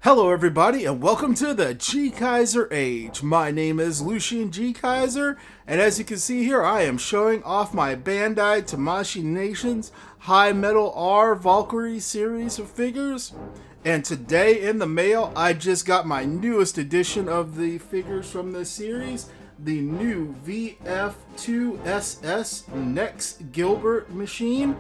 Hello everybody and welcome to the GKaiser AGE. My name is Lucian GKaiser, and as you can see here I am showing off my Bandai Hi-MetalR Macross Valkyrie series of figures. And today in the mail I just got my newest edition of the figures from this series, the new VF-2SS Nexx Gilbert machine.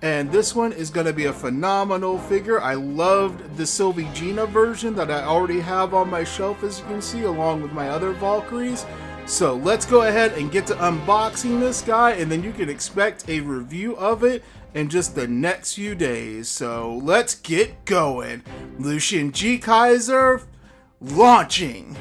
And this one is going to be a phenomenal figure. I loved the Sylvie Gina version that I already have on my shelf, as you can see, along with my other Valkyries. So let's go ahead and get to unboxing this guy, and then you can expect a review of it in just the next few days. So let's get going. Lucian GKaiser launching.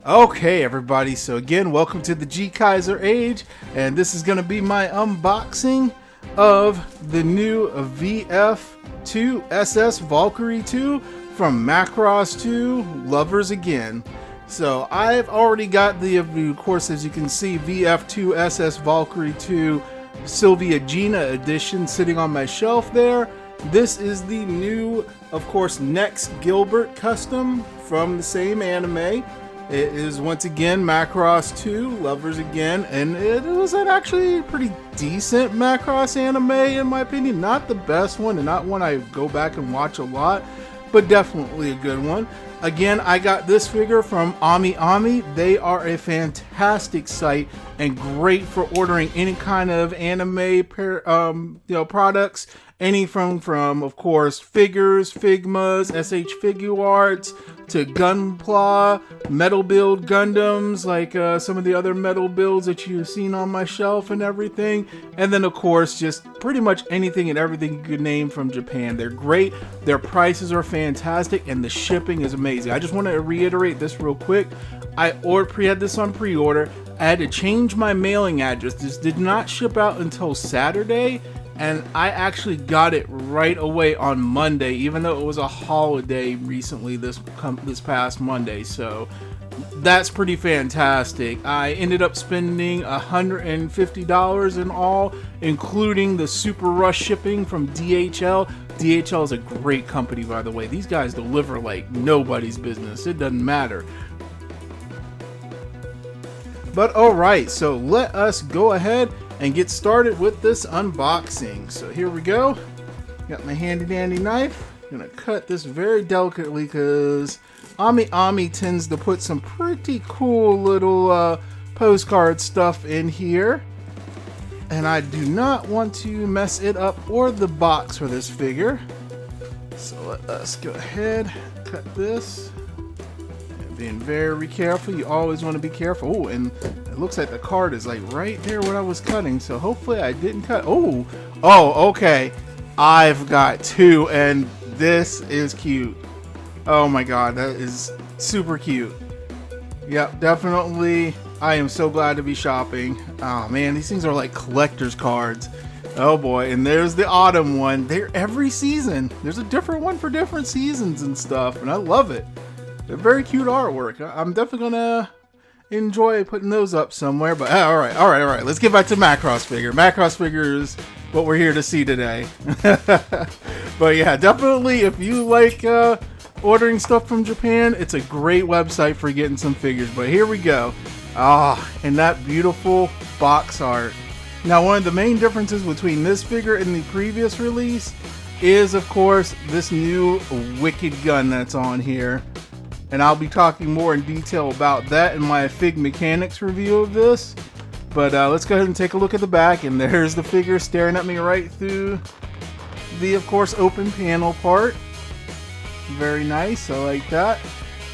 Okay everybody, so again, welcome to the GKaiser AGE, and this is going to be my unboxing of the new VF-2SS Valkyrie 2 from Macross 2 Lovers Again. So I've already got the, of course, as you can see, VF-2SS Valkyrie 2 Sylvie Gina edition sitting on my shelf there. This is the new, of course, Nexx Gilbert custom from the same anime. It is once again Macross 2 Lovers Again, and it was an actually pretty decent Macross anime in my opinion. Not the best one, and not one I go back and watch a lot, but definitely a good one. Again, I got this figure from Ami. They are a fantastic site and great for ordering any kind of anime products. Any from of course figures, Figmas, SH Figuarts, to Gunpla, metal build Gundams, like some of the other metal builds that you've seen on my shelf and everything. And then of course just pretty much anything and everything you could name from Japan. They're great, their prices are fantastic, and the shipping is amazing. I just want to reiterate this real quick. I had this on pre-order. I had to change my mailing address. This did not ship out until Saturday, and I actually got it right away on Monday, even though it was a holiday recently this past Monday. So that's pretty fantastic. I ended up spending $150 in all, including the super rush shipping from DHL. DHL is a great company, by the way. These guys deliver like nobody's business. It doesn't matter. But alright, so let us go ahead and get started with this unboxing. So here we go. Got my handy dandy knife. Gonna cut this very delicately because Ami tends to put some pretty cool little postcard stuff in here, and I do not want to mess it up or the box for this figure. So let us go ahead, cut this. Being very careful. You always want to be careful. Oh, and it looks like the card is like right there what I was cutting, so hopefully I didn't cut. Oh, okay, I've got two, and this is cute. Oh my god, that is super cute. Yep, definitely. I am so glad to be shopping. Oh man, these things are like collector's cards. Oh boy, and there's the autumn one. They're every season. There's a different one for different seasons and stuff, and I love it. They're very cute artwork. I'm definitely gonna enjoy putting those up somewhere. But all right. Let's get back to Macross figure. Macross figure is what we're here to see today. But yeah, definitely if you like ordering stuff from Japan, it's a great website for getting some figures. But here we go. And that beautiful box art. Now, one of the main differences between this figure and the previous release is, of course, this new wicked gun that's on here. And I'll be talking more in detail about that in my Fig Mechanics review of this. But let's go ahead and take a look at the back, and there's the figure staring at me right through the, of course, open panel part. Very nice, I like that.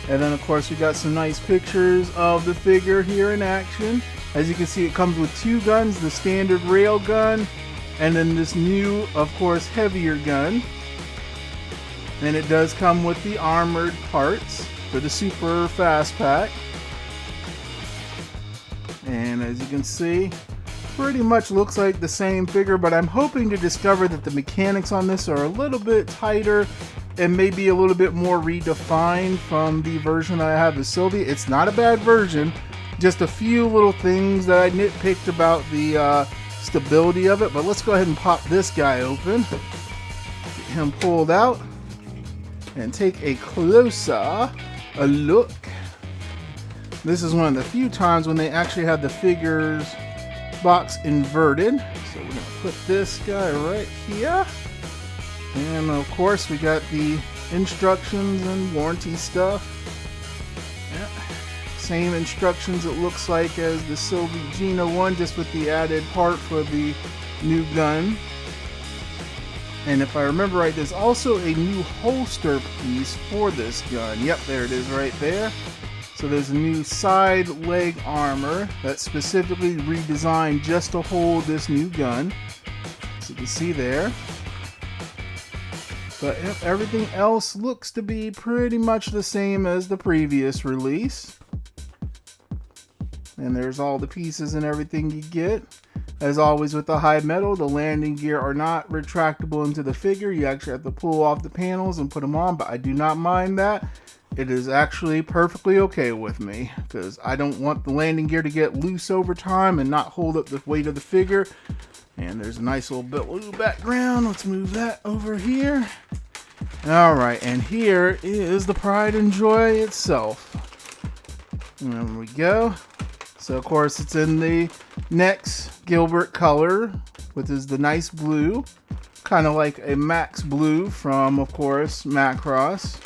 And then, of course, we got some nice pictures of the figure here in action. As you can see, it comes with two guns, the standard rail gun, and then this new, of course, heavier gun. And it does come with the armored parts for the super fast pack. And as you can see, pretty much looks like the same figure, but I'm hoping to discover that the mechanics on this are a little bit tighter and maybe a little bit more redefined from the version I have of Sylvie. It's not a bad version, just a few little things that I nitpicked about the stability of it. But let's go ahead and pop this guy open, get him pulled out, and take a closer look. This is one of the few times when they actually have the figures box inverted. So we're gonna put this guy right here. And of course we got the instructions and warranty stuff. Yeah. Same instructions it looks like as the Sylvie one, just with the added part for the new gun. And if I remember right, there's also a new holster piece for this gun. Yep, there it is right there. So there's a new side leg armor that's specifically redesigned just to hold this new gun. So you can see there. But yep, everything else looks to be pretty much the same as the previous release. And there's all the pieces and everything you get. As always with the Hi-Metal, the landing gear are not retractable into the figure. You actually have to pull off the panels and put them on, but I do not mind that. It is actually perfectly okay with me because I don't want the landing gear to get loose over time and not hold up the weight of the figure. And there's a nice little blue background. Let's move that over here. All right, and here is the Pride and Joy itself. And there we go. So of course it's in the Nexx Gilbert color, which is the nice blue, kind of like a Max Blue from, of course, Macross.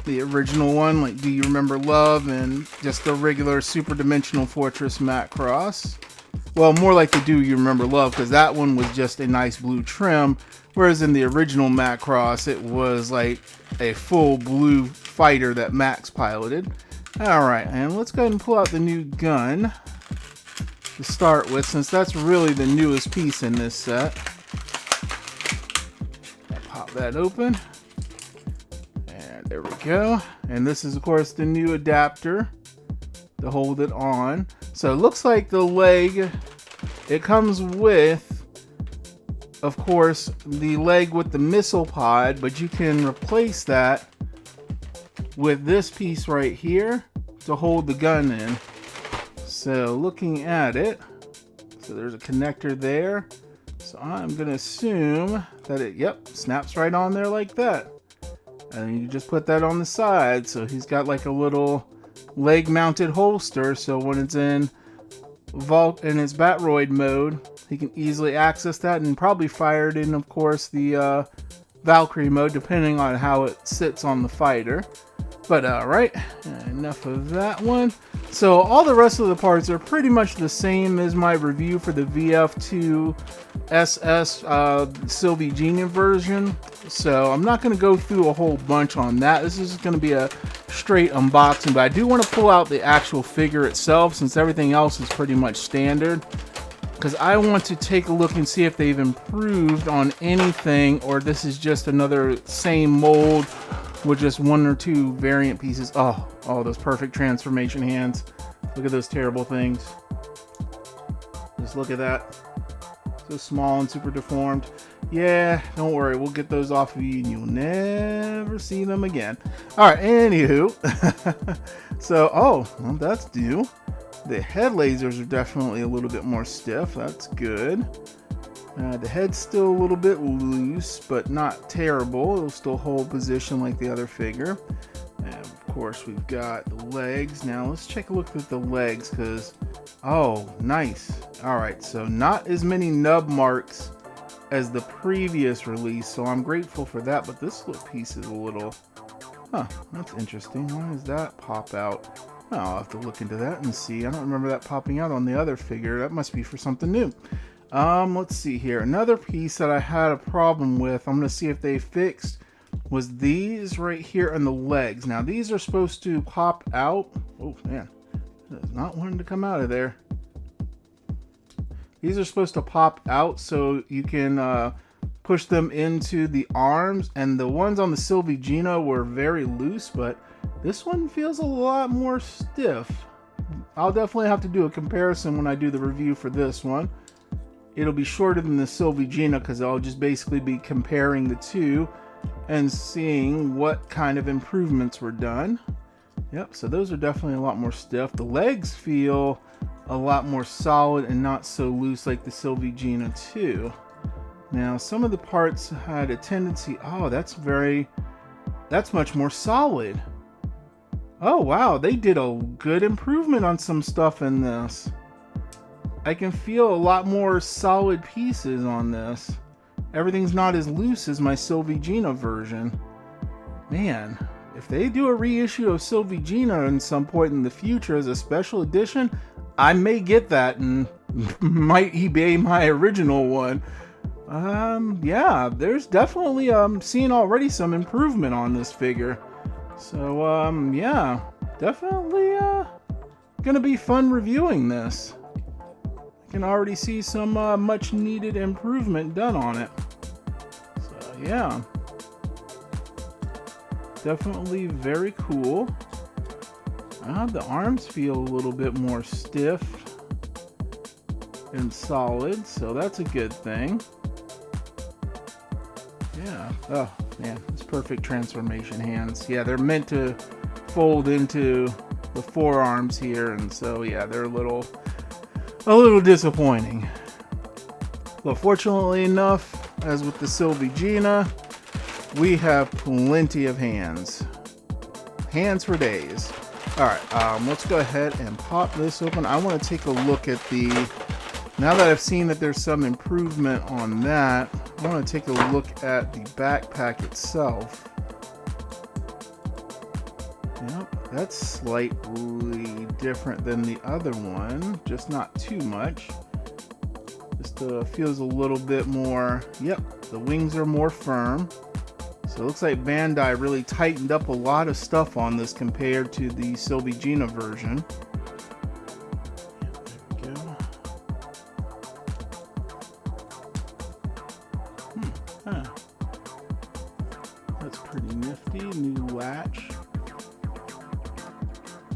The original one, like Do You Remember Love, and just the regular Super Dimensional Fortress Macross. Well, more like the Do You Remember Love, because that one was just a nice blue trim, whereas in the original Macross, it was like a full blue fighter that Max piloted. Alright, and let's go ahead and pull out the new gun to start with, since that's really the newest piece in this set. Pop that open. There we go. And this is, of course, the new adapter to hold it on. So it looks like the leg, it comes with, of course, the leg with the missile pod, but you can replace that with this piece right here to hold the gun in. So looking at it, so there's a connector there. So I'm going to assume that it, yep, snaps right on there like that. And you just put that on the side, so he's got like a little leg mounted holster, so when it's in its Batroid mode, he can easily access that and probably fire it in, of course, the Valkyrie mode, depending on how it sits on the fighter. But alright, enough of that one. So all the rest of the parts are pretty much the same as my review for the VF-2SS Sylvie version. So I'm not going to go through a whole bunch on that. This is going to be a straight unboxing, but I do want to pull out the actual figure itself since everything else is pretty much standard. Because I want to take a look and see if they've improved on anything, or this is just another same mold with just one or two variant pieces. Oh, those perfect transformation hands. Look at those terrible things. Just look at that. So small and super deformed. Yeah, don't worry. We'll get those off of you and you'll never see them again. All right, anywho. So, well, that's due. The head lasers are definitely a little bit more stiff. That's good. The head's still a little bit loose, but not terrible. It'll still hold position like the other figure. And of course, we've got the legs. Now let's take a look at the legs, because, oh, nice. All right, so not as many nub marks as the previous release, so I'm grateful for that. But this little piece is a little, that's interesting. Why does that pop out? I'll have to look into that and see. I don't remember that popping out on the other figure. That must be for something new. Let's see here. Another piece that I had a problem with, I'm going to see if they fixed, was these right here on the legs. Now, these are supposed to pop out. Oh, man. It is not wanting to come out of there. These are supposed to pop out so you can push them into the arms. And the ones on the Sylvie were very loose, but this one feels a lot more stiff. I'll definitely have to do a comparison when I do the review for this one. It'll be shorter than the Sylvie because I'll just basically be comparing the two and seeing what kind of improvements were done. Yep, so those are definitely a lot more stiff. The legs feel a lot more solid and not so loose like the Sylvie Gina 2. Now, some of the parts had a tendency, oh, that's much more solid. Oh wow, they did a good improvement on some stuff in this. I can feel a lot more solid pieces on this. Everything's not as loose as my Sylvie Gina version. Man, if they do a reissue of Sylvie Gina in some point in the future as a special edition, I may get that and might eBay my original one. Yeah, there's definitely seeing already some improvement on this figure. So yeah, definitely gonna be fun reviewing this. I can already see some much needed improvement done on it. So yeah, definitely very cool. The arms feel a little bit more stiff and solid, so that's a good thing. Yeah, oh man, it's perfect transformation hands. Yeah, they're meant to fold into the forearms here, and so yeah, they're a little disappointing. But fortunately enough, as with the Sylvie Gina, we have plenty of hands. Hands for days. Alright, let's go ahead and pop this open. I want to take a look at the, now that I've seen that there's some improvement on that, I want to take a look at the backpack itself. Yep, that's slightly different than the other one, just not too much. Just feels a little bit more, yep, the wings are more firm. So it looks like Bandai really tightened up a lot of stuff on this compared to the Sylvie Gina version. There we go. That's pretty nifty. New latch.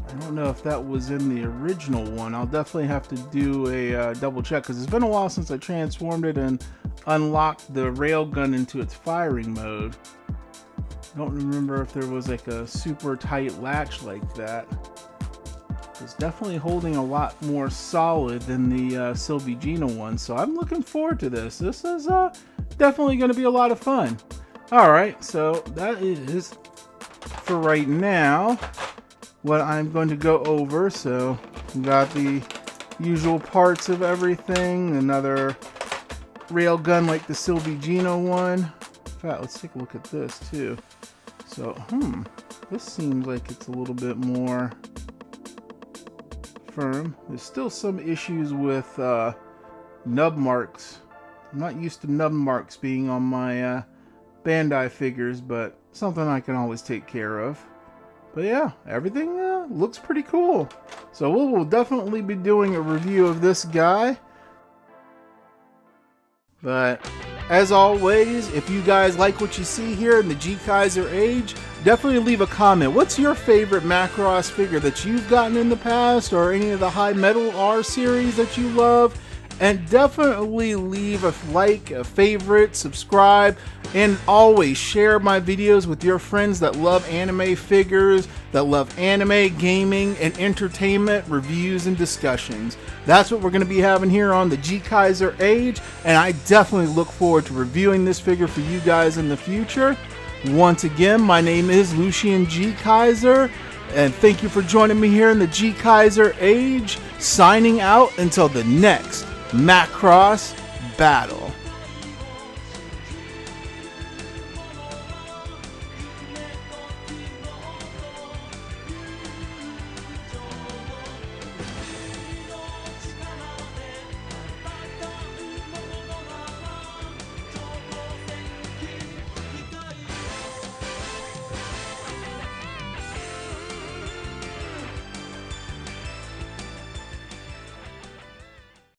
I don't know if that was in the original one. I'll definitely have to do a double check because it's been a while since I transformed it and unlocked the railgun into its firing mode. I don't remember if there was like a super tight latch like that. It's definitely holding a lot more solid than the Sylvie Gina one, so I'm looking forward to this. This is definitely going to be a lot of fun. Alright, so that is, for right now, what I'm going to go over. So, we got the usual parts of everything, another railgun like the Sylvie Gina one. In fact, let's take a look at this too. So, this seems like it's a little bit more firm. There's still some issues with nub marks. I'm not used to nub marks being on my Bandai figures, but something I can always take care of. But yeah, everything looks pretty cool. So we will definitely be doing a review of this guy. But as always, if you guys like what you see here in the GKaiser AGE, definitely leave a comment. What's your favorite Macross figure that you've gotten in the past, or any of the Hi-MetalR series that you love? And definitely leave a like, a favorite, subscribe, and always share my videos with your friends that love anime figures, that love anime, gaming, and entertainment reviews and discussions. That's what we're going to be having here on the GKaiser AGE, and I definitely look forward to reviewing this figure for you guys in the future. Once again, my name is Lucian GKaiser, and thank you for joining me here in the GKaiser AGE, signing out until the next Macross battle.